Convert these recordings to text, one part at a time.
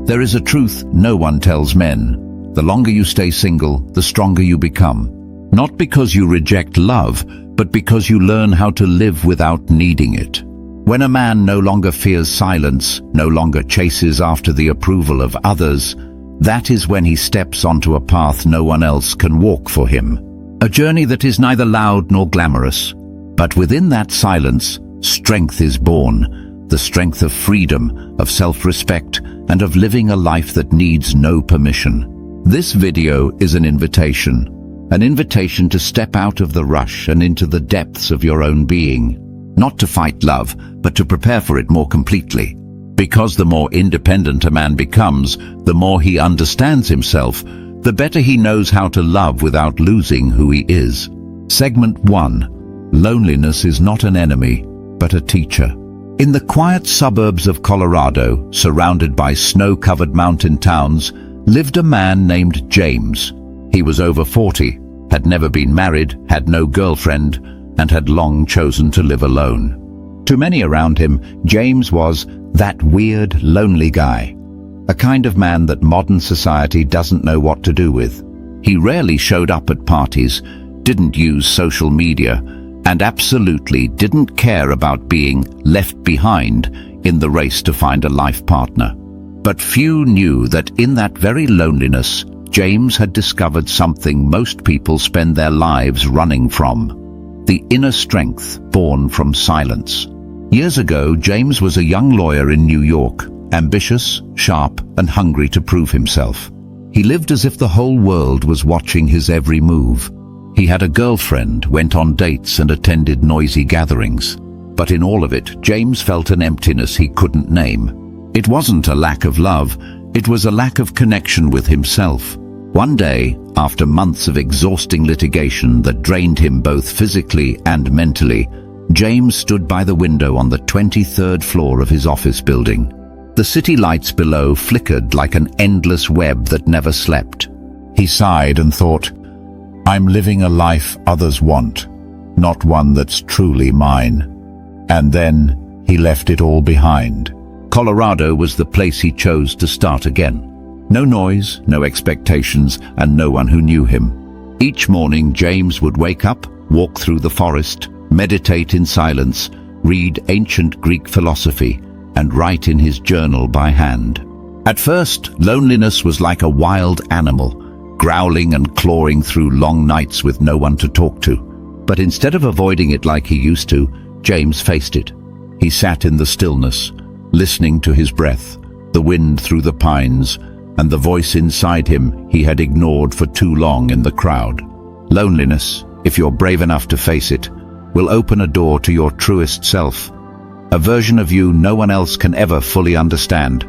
There is a truth no one tells men. The longer you stay single, the stronger you become. Not because you reject love, but because you learn how to live without needing it. When a man no longer fears silence, no longer chases after the approval of others, that is when he steps onto a path no one else can walk for him. A journey that is neither loud nor glamorous. But within that silence, strength is born. The strength of freedom, of self-respect, and of living a life that needs no permission. This video is an invitation to step out of the rush and into the depths of your own being. Not to fight love, but to prepare for it more completely. Because the more independent a man becomes, the more he understands himself, the better he knows how to love without losing who he is. Segment 1. Loneliness is not an enemy, but a teacher. In the quiet suburbs of Colorado, surrounded by snow-covered mountain towns, lived a man named James. He was over 40, had never been married, had no girlfriend, and had long chosen to live alone. To many around him, James was that weird, lonely guy. A kind of man that modern society doesn't know what to do with. He rarely showed up at parties, didn't use social media, and absolutely didn't care about being left behind in the race to find a life partner. But few knew that in that very loneliness, James had discovered something most people spend their lives running from: the inner strength born from silence. Years ago, James was a young lawyer in New York, ambitious, sharp, and hungry to prove himself. He lived as if the whole world was watching his every move. He had a girlfriend, went on dates, and attended noisy gatherings. But in all of it, James felt an emptiness he couldn't name. It wasn't a lack of love, it was a lack of connection with himself. One day, after months of exhausting litigation that drained him both physically and mentally, James stood by the window on the 23rd floor of his office building. The city lights below flickered like an endless web that never slept. He sighed and thought, "I'm living a life others want, not one that's truly mine." And then he left it all behind. Colorado was the place he chose to start again. No noise, no expectations, and no one who knew him. Each morning, James would wake up, walk through the forest, meditate in silence, read ancient Greek philosophy, and write in his journal by hand. At first, loneliness was like a wild animal, growling and clawing through long nights with no one to talk to. But instead of avoiding it like he used to, James faced it. He sat in the stillness, listening to his breath, the wind through the pines, and the voice inside him he had ignored for too long in the crowd. Loneliness, if you're brave enough to face it, will open a door to your truest self, a version of you no one else can ever fully understand.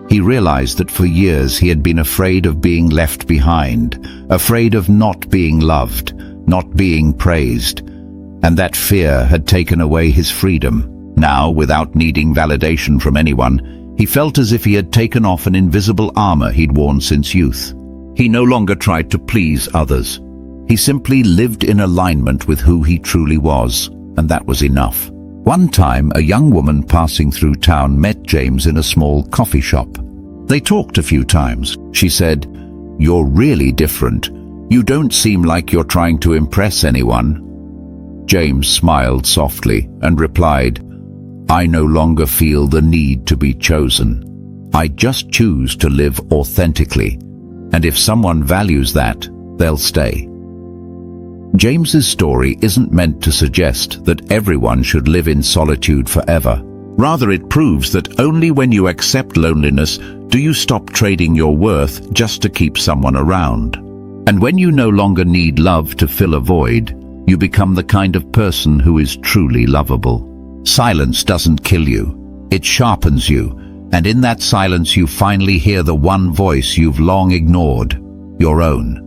He realized that for years he had been afraid of being left behind, afraid of not being loved, not being praised, and that fear had taken away his freedom. Now, without needing validation from anyone, he felt as if he had taken off an invisible armor he'd worn since youth. He no longer tried to please others. He simply lived in alignment with who he truly was, and that was enough. One time, a young woman passing through town met James in a small coffee shop. They talked a few times. She said, "You're really different. You don't seem like you're trying to impress anyone." James smiled softly and replied, "I no longer feel the need to be chosen. I just choose to live authentically. And if someone values that, they'll stay." James's story isn't meant to suggest that everyone should live in solitude forever. Rather, it proves that only when you accept loneliness do you stop trading your worth just to keep someone around. And when you no longer need love to fill a void, you become the kind of person who is truly lovable. Silence doesn't kill you, it sharpens you, and in that silence you finally hear the one voice you've long ignored, your own.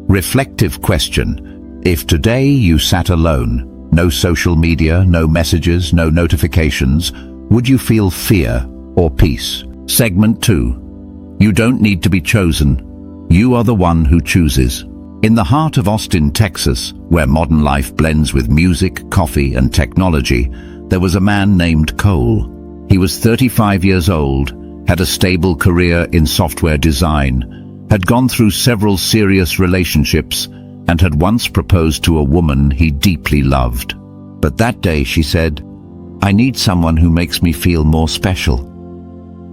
Reflective question: if today you sat alone, no social media, no messages, no notifications, would you feel fear or peace? Segment 2. You don't need to be chosen. You are the one who chooses. In the heart of Austin, Texas, where modern life blends with music, coffee, and technology, there was a man named Cole. He was 35 years old, had a stable career in software design, had gone through several serious relationships, and had once proposed to a woman he deeply loved. But that day she said, "I need someone who makes me feel more special."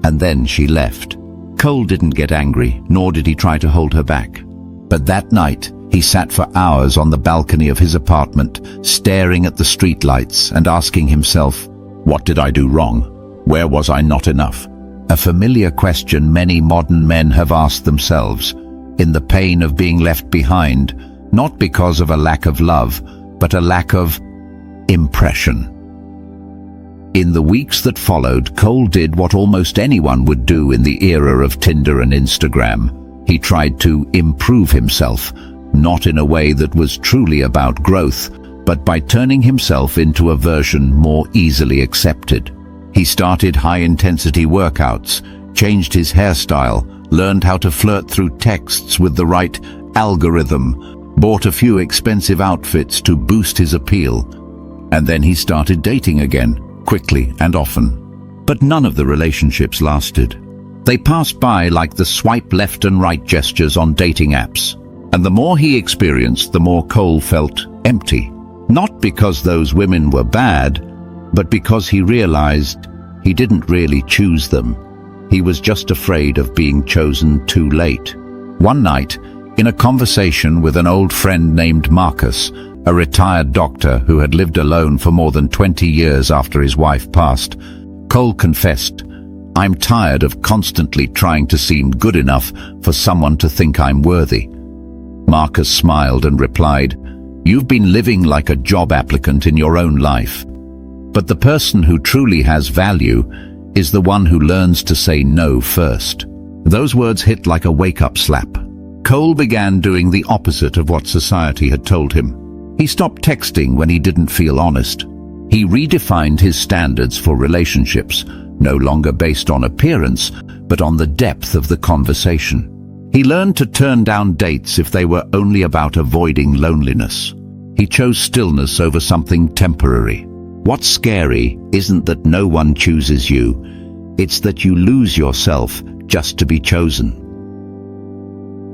And then she left. Cole didn't get angry, nor did he try to hold her back. But that night, he sat for hours on the balcony of his apartment, staring at the streetlights and asking himself, "What did I do wrong? Where was I not enough?" A familiar question many modern men have asked themselves, in the pain of being left behind, not because of a lack of love, but a lack of impression. In the weeks that followed, Cole did what almost anyone would do in the era of Tinder and Instagram. He tried to improve himself, not in a way that was truly about growth, but by turning himself into a version more easily accepted. He started high-intensity workouts, changed his hairstyle, learned how to flirt through texts with the right algorithm, bought a few expensive outfits to boost his appeal, and then he started dating again, quickly and often. But none of the relationships lasted. They passed by like the swipe left and right gestures on dating apps. And the more he experienced, the more Cole felt empty. Not because those women were bad, but because he realized he didn't really choose them. He was just afraid of being chosen too late. One night, in a conversation with an old friend named Marcus, a retired doctor who had lived alone for more than 20 years after his wife passed, Cole confessed, "I'm tired of constantly trying to seem good enough for someone to think I'm worthy." Marcus smiled and replied, "You've been living like a job applicant in your own life. But the person who truly has value is the one who learns to say no first." Those words hit like a wake-up slap. Cole began doing the opposite of what society had told him. He stopped texting when he didn't feel honest. He redefined his standards for relationships, no longer based on appearance, but on the depth of the conversation. He learned to turn down dates if they were only about avoiding loneliness. He chose stillness over something temporary. What's scary isn't that no one chooses you, it's that you lose yourself just to be chosen.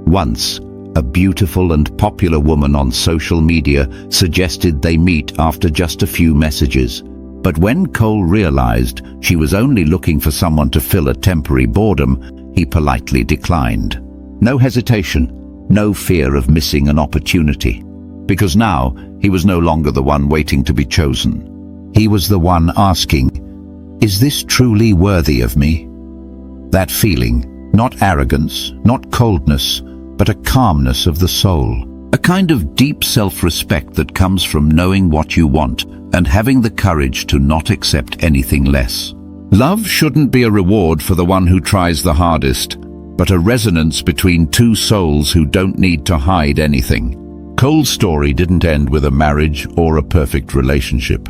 Once, a beautiful and popular woman on social media suggested they meet after just a few messages. But when Cole realized she was only looking for someone to fill a temporary boredom, he politely declined. No hesitation, no fear of missing an opportunity. Because now, he was no longer the one waiting to be chosen. He was the one asking, "Is this truly worthy of me?" That feeling, not arrogance, not coldness, but a calmness of the soul. A kind of deep self-respect that comes from knowing what you want and having the courage to not accept anything less. Love shouldn't be a reward for the one who tries the hardest, but a resonance between two souls who don't need to hide anything. Cole's story didn't end with a marriage or a perfect relationship,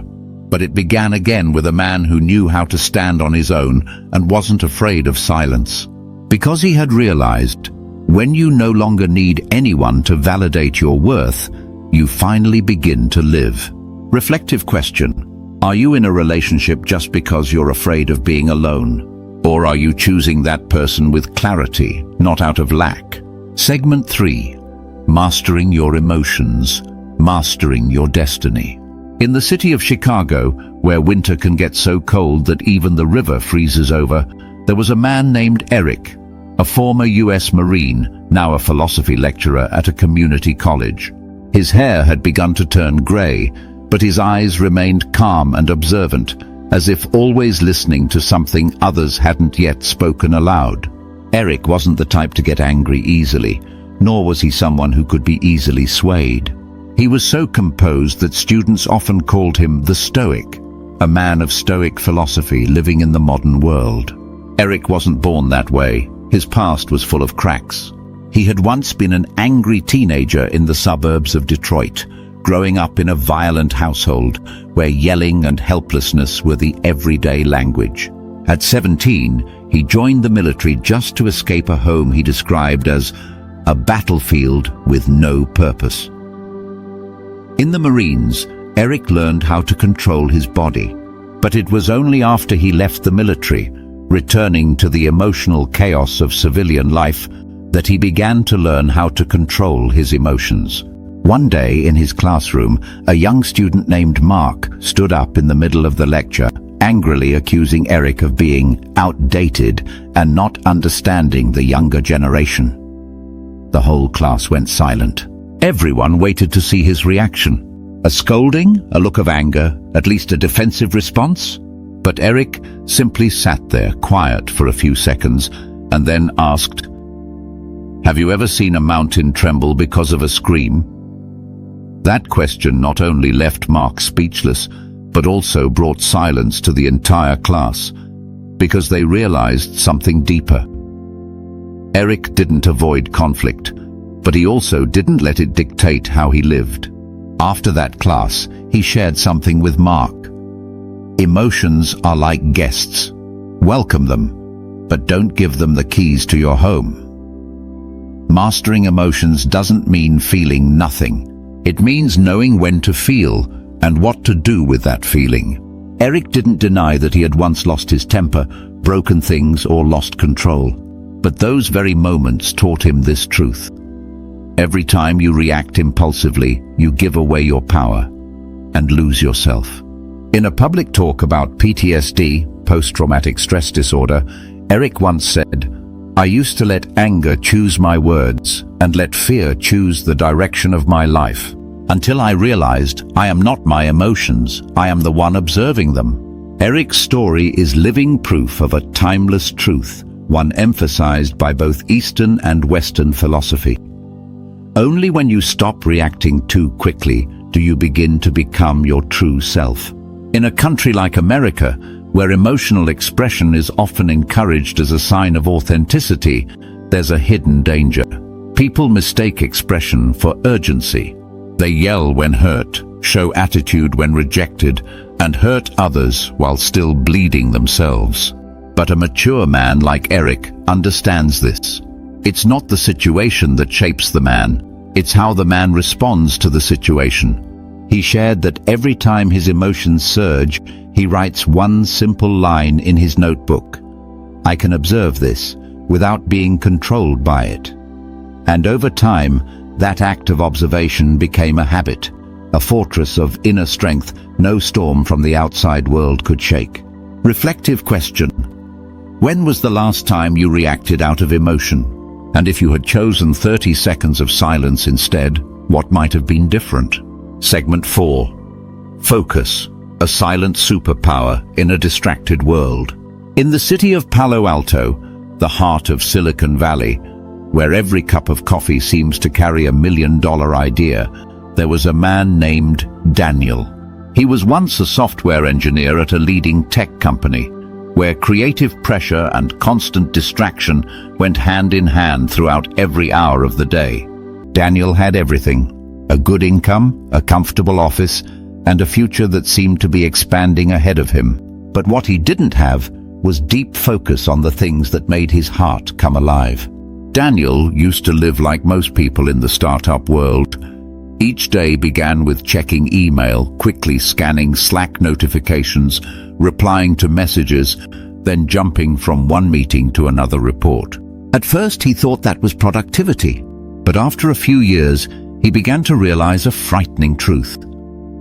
but it began again with a man who knew how to stand on his own and wasn't afraid of silence. Because he had realized, when you no longer need anyone to validate your worth, you finally begin to live. Reflective question: are you in a relationship just because you're afraid of being alone? Or are you choosing that person with clarity, not out of lack? Segment 3. Mastering your emotions, mastering your destiny. In the city of Chicago, where winter can get so cold that even the river freezes over, there was a man named Eric, a former US Marine, now a philosophy lecturer at a community college. His hair had begun to turn grey, but his eyes remained calm and observant, as if always listening to something others hadn't yet spoken aloud. Eric wasn't the type to get angry easily, nor was he someone who could be easily swayed. He was so composed that students often called him the Stoic, a man of Stoic philosophy living in the modern world. Eric wasn't born that way. His past was full of cracks. He had once been an angry teenager in the suburbs of Detroit, growing up in a violent household where yelling and helplessness were the everyday language. At 17, he joined the military just to escape a home he described as a battlefield with no purpose. In the Marines, Eric learned how to control his body, but it was only after he left the military, returning to the emotional chaos of civilian life, that he began to learn how to control his emotions. One day in his classroom, a young student named Mark stood up in the middle of the lecture, angrily accusing Eric of being outdated and not understanding the younger generation. The whole class went silent. Everyone waited to see his reaction. A scolding, a look of anger, at least a defensive response? But Eric simply sat there, quiet for a few seconds, and then asked, "Have you ever seen a mountain tremble because of a scream?" That question not only left Mark speechless, but also brought silence to the entire class, because they realized something deeper. Eric didn't avoid conflict, but he also didn't let it dictate how he lived. After that class, he shared something with Mark. Emotions are like guests. Welcome them, but don't give them the keys to your home. Mastering emotions doesn't mean feeling nothing. It means knowing when to feel and what to do with that feeling. Eric didn't deny that he had once lost his temper, broken things, or lost control. But those very moments taught him this truth. Every time you react impulsively, you give away your power and lose yourself. In a public talk about PTSD, post-traumatic stress disorder, Eric once said, "I used to let anger choose my words and let fear choose the direction of my life, until I realized I am not my emotions, I am the one observing them." Eric's story is living proof of a timeless truth, one emphasized by both Eastern and Western philosophy. Only when you stop reacting too quickly do you begin to become your true self. In a country like America, where emotional expression is often encouraged as a sign of authenticity, there's a hidden danger. People mistake expression for urgency. They yell when hurt, show attitude when rejected, and hurt others while still bleeding themselves. But a mature man like Eric understands this. It's not the situation that shapes the man, it's how the man responds to the situation. He shared that every time his emotions surge, he writes one simple line in his notebook: "I can observe this without being controlled by it." And over time, that act of observation became a habit, a fortress of inner strength no storm from the outside world could shake. Reflective question: when was the last time you reacted out of emotion? And if you had chosen 30 seconds of silence instead, what might have been different? Segment 4. Focus, a silent superpower in a distracted world. In the city of Palo Alto, the heart of Silicon Valley, where every cup of coffee seems to carry $1 million idea, there was a man named Daniel. He was once a software engineer at a leading tech company, where creative pressure and constant distraction went hand in hand throughout every hour of the day. Daniel had everything: a good income, a comfortable office, and a future that seemed to be expanding ahead of him. But what he didn't have was deep focus on the things that made his heart come alive. Daniel used to live like most people in the startup world. Each day began with checking email, quickly scanning Slack notifications, replying to messages, then jumping from one meeting to another report. At first he thought that was productivity, but after a few years he began to realize a frightening truth.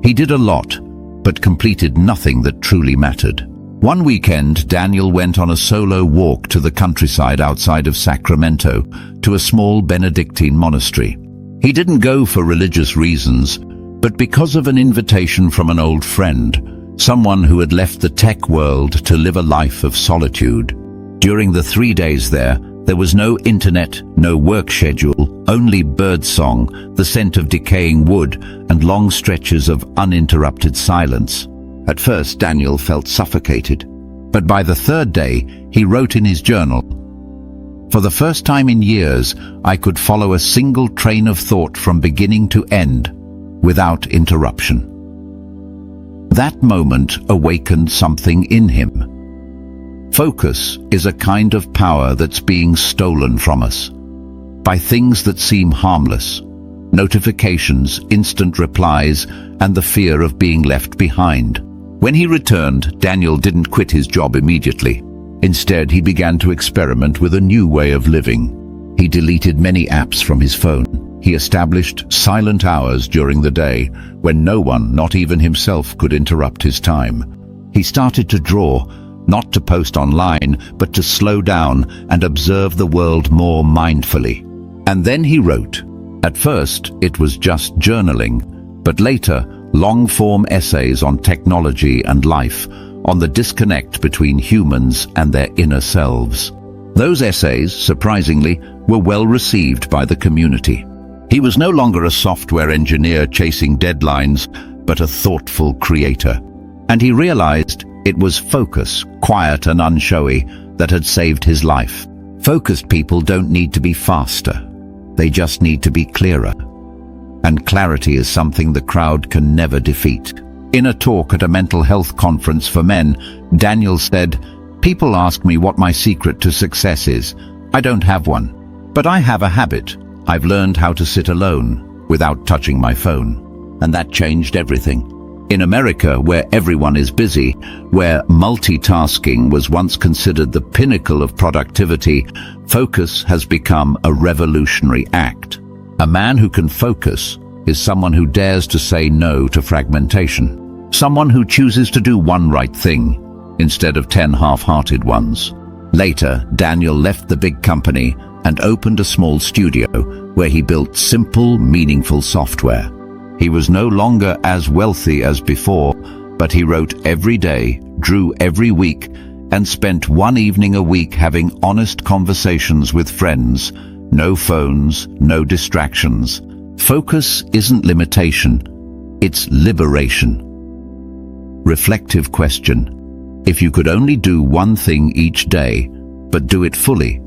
He did a lot, but completed nothing that truly mattered. One weekend, Daniel went on a solo walk to the countryside outside of Sacramento, to a small Benedictine monastery. He didn't go for religious reasons, but because of an invitation from an old friend, someone who had left the tech world to live a life of solitude. During the 3 days there was no internet, no work schedule, only birdsong, the scent of decaying wood, and long stretches of uninterrupted silence. At first, Daniel felt suffocated, but by the 3rd day, he wrote in his journal, "For the first time in years, I could follow a single train of thought from beginning to end, without interruption." That moment awakened something in him. Focus is a kind of power that's being stolen from us by things that seem harmless: notifications, instant replies, and the fear of being left behind. When he returned, Daniel didn't quit his job immediately. Instead, he began to experiment with a new way of living. He deleted many apps from his phone. He established silent hours during the day when no one, not even himself, could interrupt his time. He started to draw, not to post online, but to slow down and observe the world more mindfully. And then he wrote. At first, it was just journaling, but later, long-form essays on technology and life, on the disconnect between humans and their inner selves. Those essays, surprisingly, were well received by the community. He was no longer a software engineer chasing deadlines, but a thoughtful creator. And he realized it was focus, quiet and unshowy, that had saved his life. Focused people don't need to be faster. They just need to be clearer. And clarity is something the crowd can never defeat. In a talk at a mental health conference for men, Daniel said, "People ask me what my secret to success is. I don't have one. But I have a habit. I've learned how to sit alone without touching my phone." And that changed everything. In America, where everyone is busy, where multitasking was once considered the pinnacle of productivity, focus has become a revolutionary act. A man who can focus is someone who dares to say no to fragmentation. Someone who chooses to do one right thing instead of 10 half-hearted ones. Later, Daniel left the big company and opened a small studio where he built simple, meaningful software. He was no longer as wealthy as before, but he wrote every day, drew every week, and spent one evening a week having honest conversations with friends. No phones, no distractions. Focus isn't limitation, it's liberation. Reflective question. If you could only do one thing each day, but do it fully,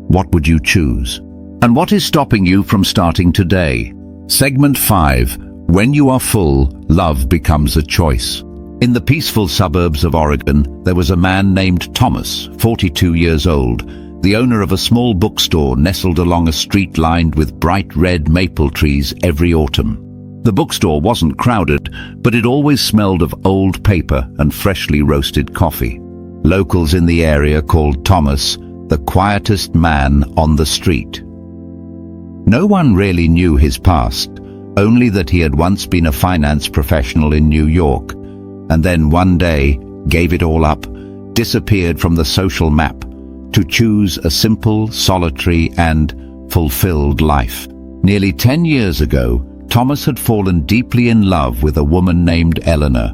what would you choose? And what is stopping you from starting today? Segment 5. When you are full, love becomes a choice. In the peaceful suburbs of Oregon, there was a man named Thomas, 42 years old, the owner of a small bookstore nestled along a street lined with bright red maple trees every autumn. The bookstore wasn't crowded, but it always smelled of old paper and freshly roasted coffee. Locals in the area called Thomas the quietest man on the street. No one really knew his past, only that he had once been a finance professional in New York, and then one day gave it all up, disappeared from the social map, to choose a simple, solitary and fulfilled life. Nearly 10 years ago, Thomas had fallen deeply in love with a woman named Eleanor,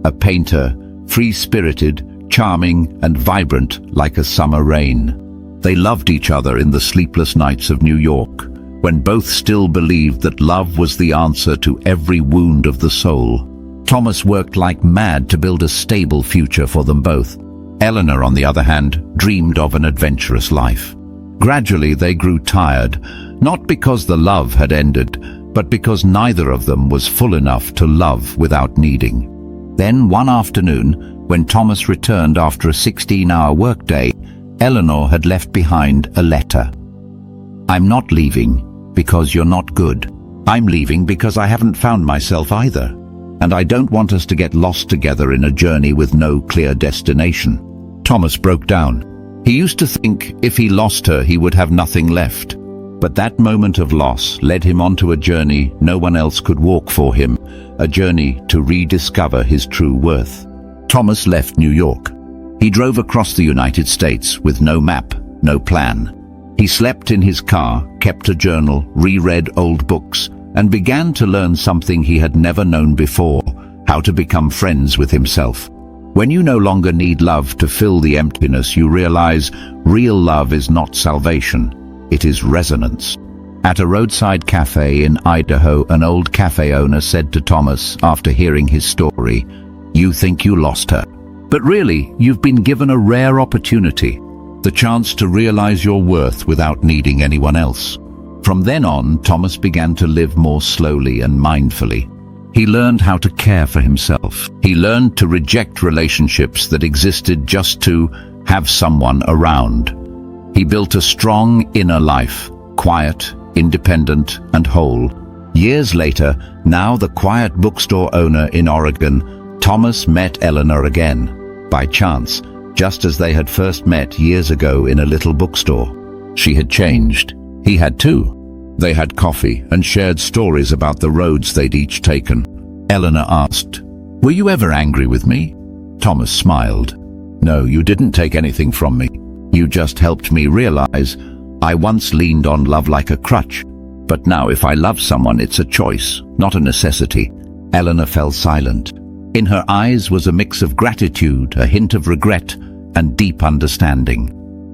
a painter, free-spirited, charming and vibrant like a summer rain. They loved each other in the sleepless nights of New York, when both still believed that love was the answer to every wound of the soul. Thomas worked like mad to build a stable future for them both. Eleanor, on the other hand, dreamed of an adventurous life. Gradually they grew tired, not because the love had ended, but because neither of them was full enough to love without needing. Then one afternoon, when Thomas returned after a 16-hour workday, Eleanor had left behind a letter. "I'm not leaving because you're not good. I'm leaving because I haven't found myself either. And I don't want us to get lost together in a journey with no clear destination." Thomas broke down. He used to think if he lost her, he would have nothing left. But that moment of loss led him onto a journey no one else could walk for him, a journey to rediscover his true worth. Thomas left New York. He drove across the United States with no map, no plan. He slept in his car, kept a journal, reread old books, and began to learn something he had never known before: how to become friends with himself. When you no longer need love to fill the emptiness, you realize real love is not salvation, it is resonance. At a roadside cafe in Idaho, an old cafe owner said to Thomas after hearing his story, "You think you lost her. But really, you've been given a rare opportunity, the chance to realize your worth without needing anyone else." From then on, Thomas began to live more slowly and mindfully. He learned how to care for himself. He learned to reject relationships that existed just to have someone around. He built a strong inner life, quiet, independent, and whole. Years later, now the quiet bookstore owner in Oregon, Thomas met Eleanor again, by chance, just as they had first met years ago in a little bookstore. She had changed. He had too. They had coffee and shared stories about the roads they'd each taken. Eleanor asked, "Were you ever angry with me?" Thomas smiled. "No, you didn't take anything from me. You just helped me realize I once leaned on love like a crutch. But now if I love someone, it's a choice, not a necessity." Eleanor fell silent. In her eyes was a mix of gratitude, a hint of regret, and deep understanding.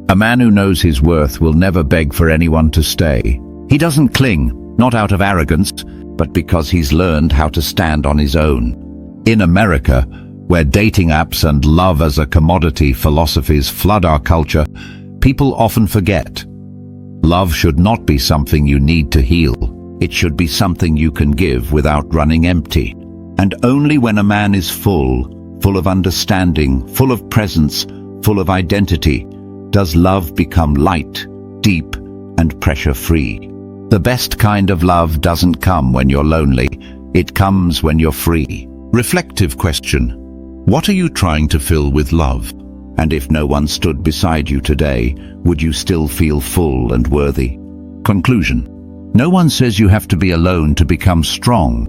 A man who knows his worth will never beg for anyone to stay. He doesn't cling, not out of arrogance, but because he's learned how to stand on his own. In America, where dating apps and love as a commodity philosophies flood our culture, people often forget. Love should not be something you need to heal. It should be something you can give without running empty. And only when a man is full of understanding, full of presence, full of identity, does love become light, deep, and pressure-free. The best kind of love doesn't come when you're lonely. It comes when you're free. Reflective question. What are you trying to fill with love? And if no one stood beside you today, would you still feel full and worthy? Conclusion. No one says you have to be alone to become strong,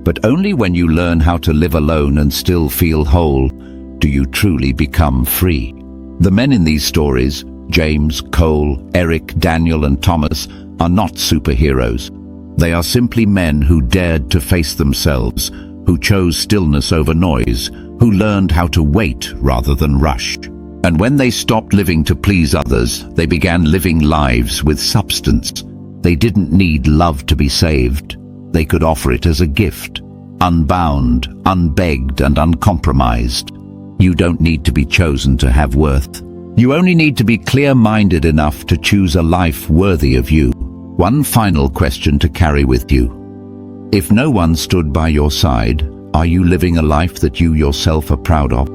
but only when you learn how to live alone and still feel whole, do you truly become free. The men in these stories, James, Cole, Eric, Daniel, and Thomas, are not superheroes. They are simply men who dared to face themselves, who chose stillness over noise, who learned how to wait rather than rush. And when they stopped living to please others, they began living lives with substance. They didn't need love to be saved. They could offer it as a gift, unbound, unbegged, and uncompromised. You don't need to be chosen to have worth. You only need to be clear-minded enough to choose a life worthy of you. One final question to carry with you. If no one stood by your side, are you living a life that you yourself are proud of?